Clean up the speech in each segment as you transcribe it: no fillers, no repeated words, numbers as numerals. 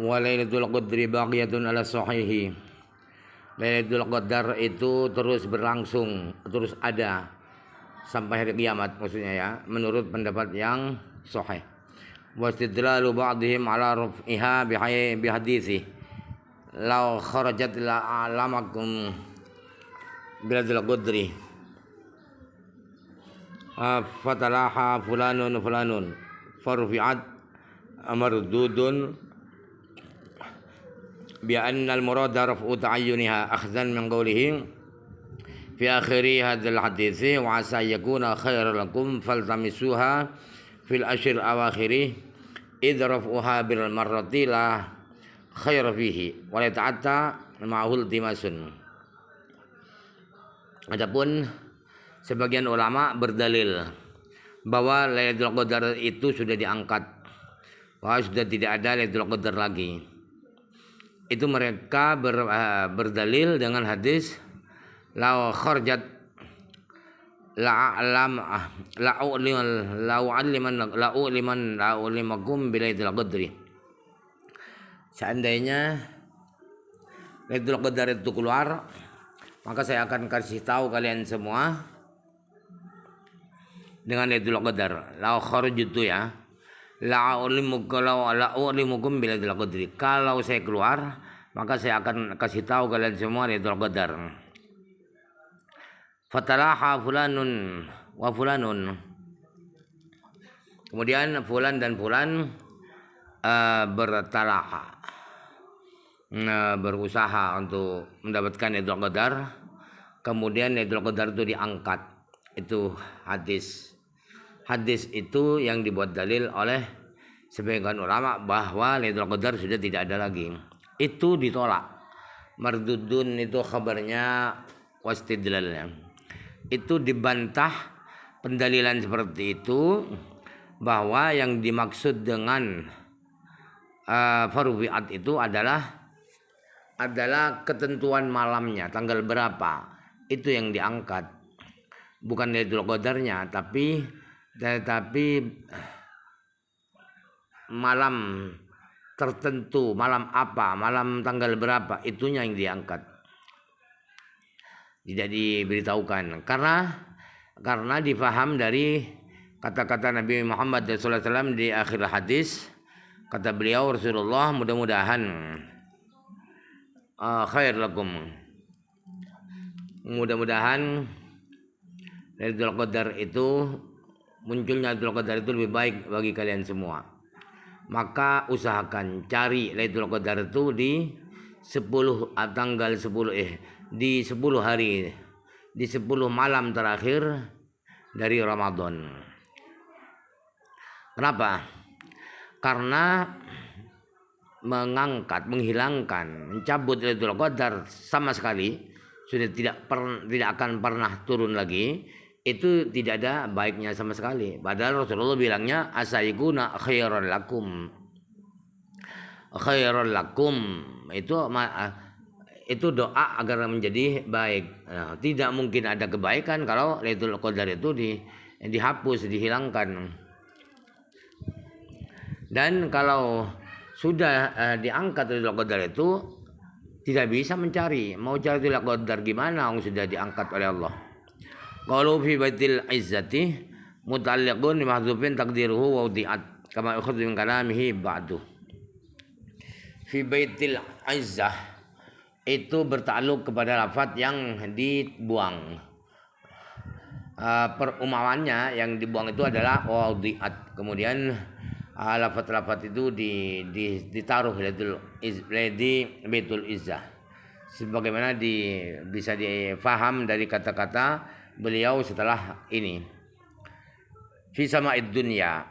wa lailatul qadri baqiyatun ala sahihi. Lailatul Qadar itu terus berlangsung, terus ada sampai hari kiamat maksudnya ya, menurut pendapat yang sahih. Wastidlalu ba'dihim ala raf'iha bihadisi law kharajat la alamakum biladul qadri fatalaha fulanun farfi'at mardudun بأن المراد رفع تعينها أخذا من قوله في آخر هذا الحديث وعسى يكون خيرا لكم فالتمسوها في الأشهر أواخره إذ رفعها بالمرة لا خير فيه ولا يتعدى معه التماس. Adapun sebagian ulama berdalil bahwa Lailatul Qadar itu sudah diangkat, bahwa sudah tidak ada Lailatul Qadar lagi. Itu mereka berdalil dengan hadis la kharajat la'ulimakum bilailatul qadri. Seandainya Lailatul Qadar itu keluar, maka saya akan kasih tahu kalian semua dengan Lailatul Qadar. La kharaj itu ya, la'ulimukum bilailatul qadri. Kalau saya keluar, maka saya akan kasih tahu kalian semua Lailatul Qadar. Fatalaha fulanun wa fulanun. Kemudian fulan dan fulan bertalaha, berusaha untuk mendapatkan Lailatul Qadar. Kemudian Lailatul Qadar itu diangkat. Itu hadis. Hadis itu yang dibuat dalil oleh sebagian ulama bahwa Lailatul Qadar sudah tidak ada lagi. Itu ditolak. Mardudun itu kabarnya, wastidlalnya. Itu dibantah pendalilan seperti itu, bahwa yang dimaksud dengan farwi'at itu adalah ketentuan malamnya, tanggal berapa. Itu yang diangkat. Bukan Lailatul Qadarnya, tapi malam tertentu, malam apa, malam tanggal berapa, itunya yang diangkat. Tidak diberitahukan karena difaham dari kata-kata Nabi Muhammad SAW di akhir hadis. Kata beliau, Rasulullah, mudah-mudahan khair lakum, mudah-mudahan Lailatul Qadar itu, munculnya Lailatul Qadar itu lebih baik bagi kalian semua. Maka usahakan cari Lailatul Qadar itu di 10 hari, di 10 malam terakhir dari Ramadan. Kenapa? Karena menghilangkan, mencabut Lailatul Qadar sama sekali sudah tidak akan pernah turun lagi. Itu tidak ada baiknya sama sekali. Padahal Rasulullah bilangnya asayikuna khairan lakum. Khairan lakum itu doa agar menjadi baik. Nah, tidak mungkin ada kebaikan kalau Lailatul Qadar itu dihapus, dihilangkan. Dan kalau sudah diangkat Lailatul Qadar itu tidak bisa mencari. Mau cari Lailatul Qadar gimana? Sudah diangkat oleh Allah. Qalu fi baitil izzati muta'alliqun bi mahdhufin taqdiruhu wa udiat kama ukhadhu min kalamihi ba'du. Fi baitil izzah itu bertakluk kepada lafaz yang dibuang. Perumpamannya yang dibuang itu adalah wa udiat. Kemudian lafaz-lafaz itu ditaruh di baitul izzah. Sebagaimana bisa difaham dari kata-kata beliau setelah ini. Fi sama'id dunya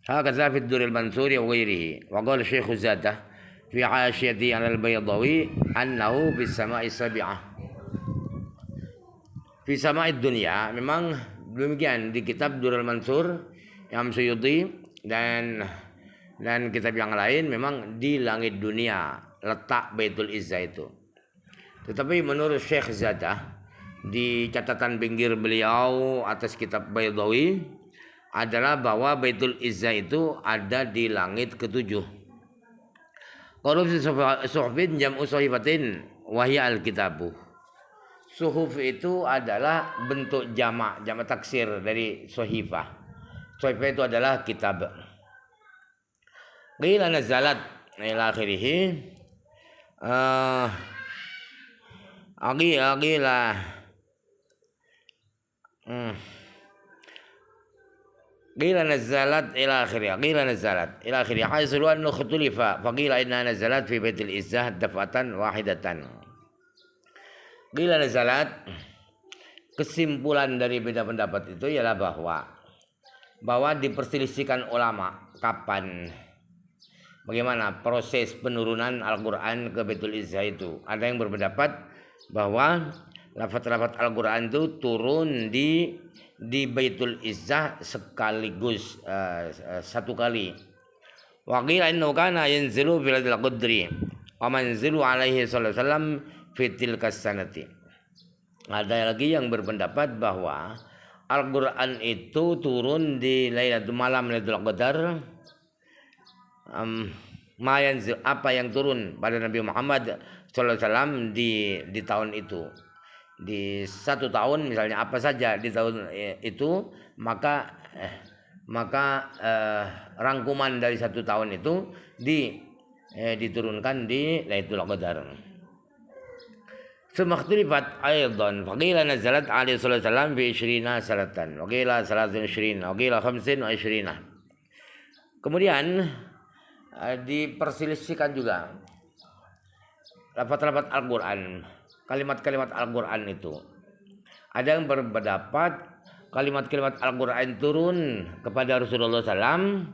hakadha fi ad-durr al-mansur wa ghairihi wa qala Syekh Zadah fi 'ashiyati 'ala al-Baydawi annahu fi sama'i sabi'ah. Fi sama'id dunya, memang demikian di kitab Durrul Mansur Imam Suyuti dan kitab yang lain, memang di langit dunia letak Baitul Izzah itu. Tetapi menurut Syekh Zadah di catatan pinggir beliau atas kitab Baydawi adalah bahwa Baitul Izzah itu ada di langit ketujuh. Korupsi suhufin jam'u suhifatin wahya al-kitabu. Suhuf itu adalah bentuk jamak taksir dari suhifah. Suhifah itu adalah kitab. Qila nazalat ila akhirih. Qila Qila nazalat ila akhirih. Qila nazalat ila akhirih. Haitsu annahu khutulifa. Faqila inna nazalat fi baitil izzah daf'atan wahidatan. Qila nazalat, kesimpulan dari beda pendapat itu ialah bahwa diperselisihkan ulama kapan, bagaimana proses penurunan Al-Quran ke Baitul Izzah itu. Ada yang berpendapat bahwa lafaz-lafaz Al-Quran itu turun di Baitul Izzah sekaligus satu kali. Wa qila innahu kana yanzilu fil qadri wa manzilu alaihi sallallahu alaihi wasallam fi tilkas sanati. Ada lagi yang berpendapat bahwa Al-Quran itu turun di malam Lailatul Qadar. Apa yang turun pada Nabi Muhammad SAW di tahun itu, di satu tahun misalnya apa saja di tahun itu, maka rangkuman dari satu tahun itu diturunkan di Lailatul Qadar. Sumakhtulifat aidan faqila nazalat alaihi sallallahu alaihi wasallam bi 20 sanatan wa qila 23 wa qila 25. Kemudian diperselisihkan juga lafaz-lafaz Al-Quran, kalimat-kalimat Al-Quran itu. Ada yang berpendapat kalimat-kalimat Al-Quran turun kepada Rasulullah SAW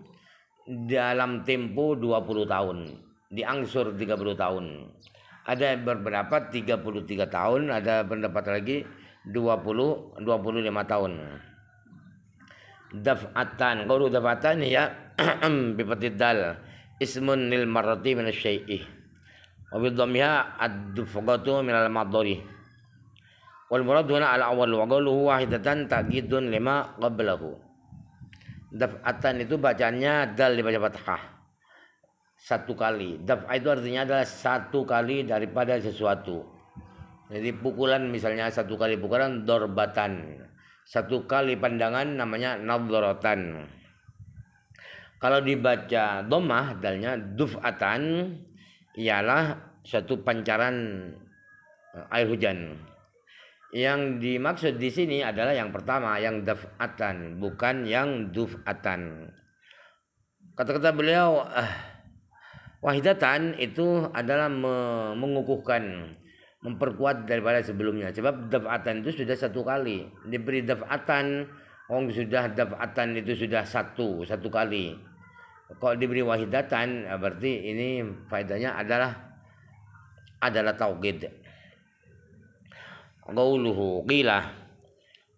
dalam tempo 20 tahun, diangsur 30 tahun. Ada yang berpendapat 33 tahun, ada pendapat lagi 25 tahun. Daf'atan, qawlu daf'atan ya bifatid dal ismun lil marrati min asy-syai'i wa bi dhammiha ad-dufqatu min al-madari wal murad huna al-awwal wa qawluhu wahidatan ta'kidun lima qablahu. Daf'atan itu bacanya dal dibaca fathah, satu kali. Daf'ah itu artinya adalah satu kali daripada sesuatu. Jadi pukulan, misalnya satu kali pukulan dorbatan, satu kali pandangan namanya nadharatan. Kalau dibaca dhammah dalnya duf'atan ialah satu pancaran air hujan. Yang dimaksud di sini adalah yang pertama, yang daf'atan, bukan yang duf'atan. Kata-kata beliau wahidatan itu adalah mengukuhkan, memperkuat daripada sebelumnya. Sebab daf'atan itu sudah satu kali. Diberi daf'atan, sudah daf'atan itu sudah satu kali. Kalau diberi wahidatan, berarti ini faedahnya adalah taukid. Qauluhu qila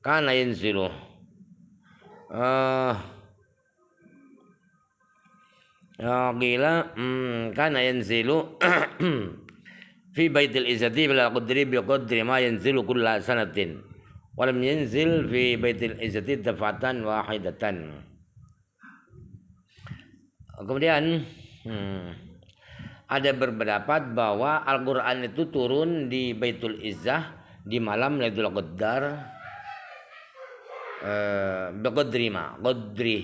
kana yanzilu qila kana yanzilu fi baitil izzati bil qadri bi qadri ma yanzilu kulla sanatin wa lam yanzil fi baitil izzati dafatan wahidatan. Kemudian ada berpendapat bahwa Al-Quran itu turun di Baitul Izzah di malam Lailatul Qadar. Qadri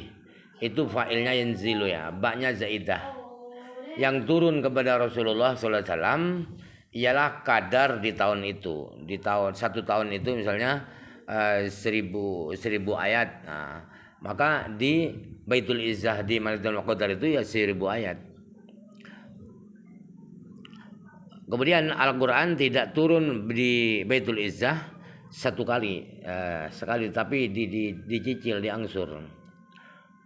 itu fa'ilnya yanzilu ya, ba'nya zaidah. Yang turun kepada Rasulullah SAW ialah kadar di tahun itu. Di satu tahun itu misalnya 1000 ayat. Nah, maka di Baitul Izzah di Lailatul Qadar itu ya 1000 ayat. Kemudian Al-Quran tidak turun di Baitul Izzah satu kali, sekali, tapi dicicil, diangsur.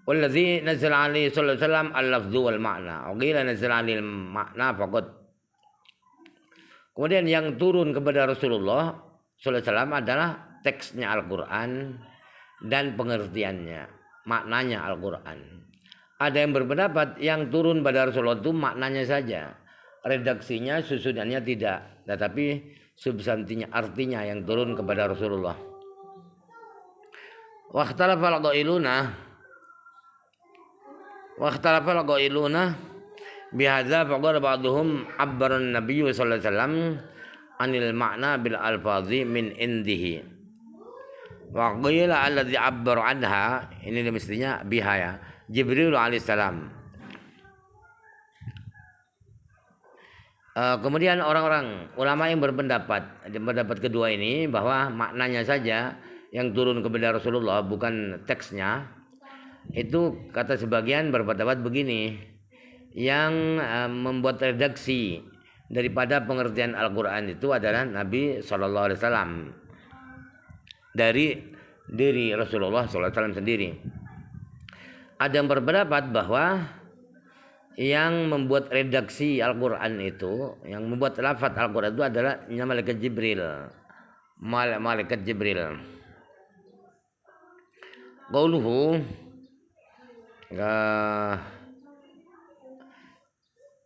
Wallazi nazala alaihi sallallahu alaihi wasallam al-lafdhu wal ma'na. Qila nazala alaihi al-ma'na faqad. Kemudian yang turun kepada Rasulullah sallallahu alaihi wasallam adalah teksnya Al-Quran dan pengertiannya, maknanya Al-Quran. Ada yang berpendapat yang turun pada Rasulullah itu maknanya saja, redaksinya, susunannya tidak, tetapi substansinya, artinya yang turun kepada Rasulullah. Wa ikhtalafa al-qailuna Bihadza faqala ba'dhum abbara an-nabiy sallallahu alaihi wasallam anil makna bil alfazi min indihi. Wa qila alladhi abbara anha, ini mestinya biha ya, Jibril alaihissalam. Kemudian orang-orang ulama yang berpendapat kedua ini bahwa maknanya saja yang turun kepada Rasulullah bukan teksnya, itu kata sebagian berpendapat begini, yang membuat redaksi daripada pengertian Al-Quran itu adalah Nabi Shallallahu Alaihi Wasallam dari diri Rasulullah Sallallahu Alaihi Wasallam sendiri. Ada yang berpendapat bahwa yang membuat redaksi Al-Quran itu, yang membuat lafaz Al-Quran itu adalah malaikat Jibril. Malaikat Jibril. Qauluhu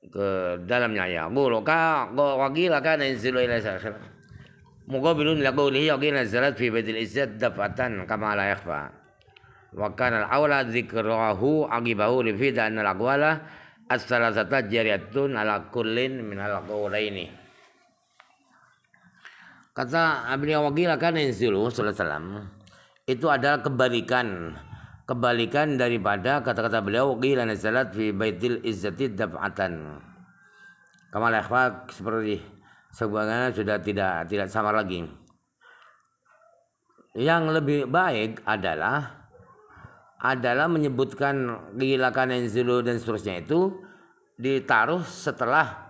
ke dalamnya ya. Quluka waqila kana yanzilu ila sakhir. Muqabilun li qawlihi waqila nazalat fi baitil izzat dafatan kama la yakhfa. Wa kana al-awla dzikrahu aqibahu li fi anna al-aqwala as-salasata jariyatun ala kullin min al-qawlaini. Kata beliau waqila kana yanzilu sallallahu alaihi wasallam, itu adalah kebalikan daripada kata-kata beliau qila nazalat fi baitil izzati daf'atan. Kamal ikhfa, seperti sebagaimana sudah tidak sama lagi. Yang lebih baik adalah menyebutkan qila kana yanzilu dan seterusnya itu ditaruh setelah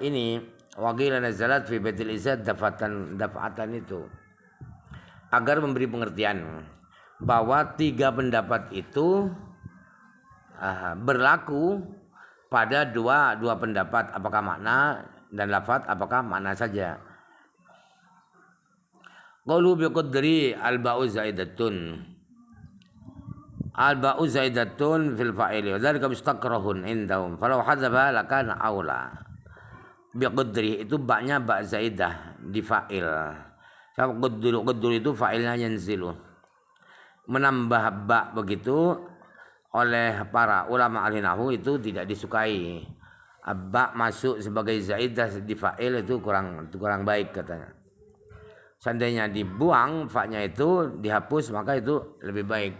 ini waqila nazalat fi baitil izzat daf'atan itu, agar memberi pengertian bahwa tiga pendapat itu berlaku pada dua pendapat, apakah makna dan lafaz, apakah makna saja. Qalu bi qadri al-ba'u zaidatun fil fa'ili wa dzalika mustakrahun indahum falau hadzafa lakana aula. Bi qadri itu baknya ba zaidah di fa'il. Qadru itu fa'ilnya yanzilu. Menambah ba begitu oleh para ulama ahli nahwu itu tidak disukai. Ba masuk sebagai zaidah di fa'il itu kurang baik katanya. Seandainya dibuang fa-nya itu dihapus maka itu lebih baik.